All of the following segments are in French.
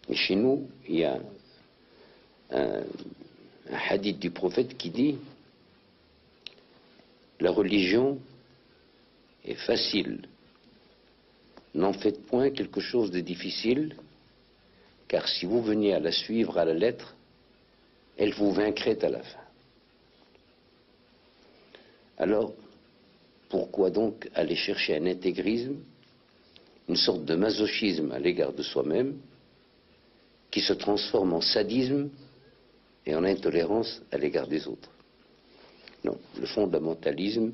Et chez nous, il y a un hadith du prophète qui dit: la religion est facile, n'en faites point quelque chose de difficile, car si vous veniez à la suivre à la lettre, elle vous vaincrait à la fin. Alors, pourquoi donc aller chercher un intégrisme, une sorte de masochisme à l'égard de soi-même, qui se transforme en sadisme et en intolérance à l'égard des autres? Non, le fondamentalisme,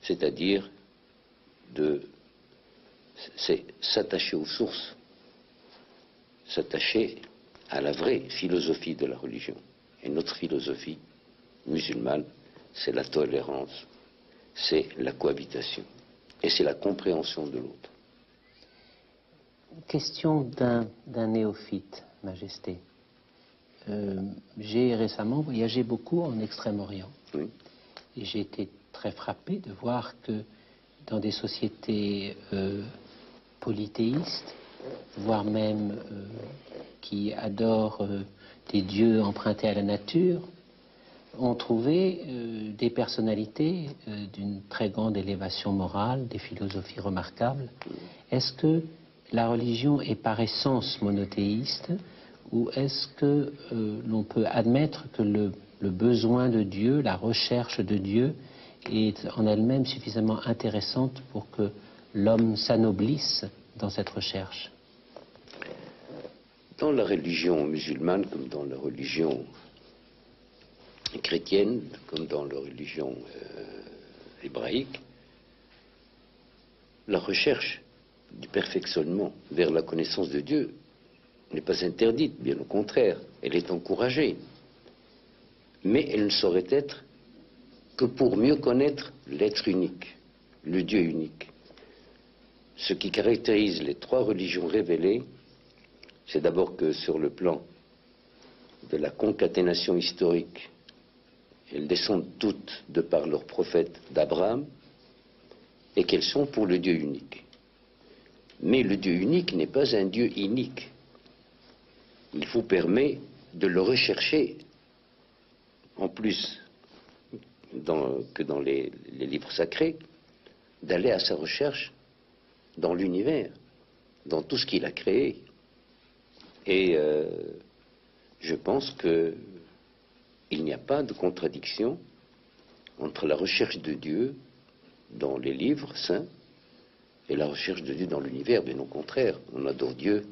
c'est-à-dire c'est s'attacher aux sources, s'attacher à la vraie philosophie de la religion. Et notre philosophie musulmane, c'est la tolérance, c'est la cohabitation, et c'est la compréhension de l'autre. Question d'un néophyte, Majesté. J'ai récemment voyagé beaucoup en Extrême-Orient. Oui. Et j'ai été très frappé de voir que dans des sociétés polythéistes, voire même qui adorent des dieux empruntés à la nature, on trouvait des personnalités d'une très grande élévation morale, des philosophies remarquables. Est-ce que la religion est par essence monothéiste, ou est-ce que l'on peut admettre que le besoin de Dieu, la recherche de Dieu, est en elle-même suffisamment intéressante pour que l'homme s'anoblisse dans cette recherche? Dans la religion musulmane, comme dans la religion chrétienne, comme dans la religion hébraïque, la recherche du perfectionnement vers la connaissance de Dieu n'est pas interdite, bien au contraire, elle est encouragée. Mais elle ne saurait être que pour mieux connaître l'être unique, le Dieu unique. Ce qui caractérise les trois religions révélées, c'est d'abord que sur le plan de la concaténation historique, elles descendent toutes de par leur prophète d'Abraham, et qu'elles sont pour le Dieu unique. Mais le Dieu unique n'est pas un Dieu inique. Il vous permet de le rechercher, en plus que dans les livres sacrés, d'aller à sa recherche dans l'univers, dans tout ce qu'il a créé. Et je pense qu'il n'y a pas de contradiction entre la recherche de Dieu dans les livres saints et la recherche de Dieu dans l'univers. Bien au contraire, on adore Dieu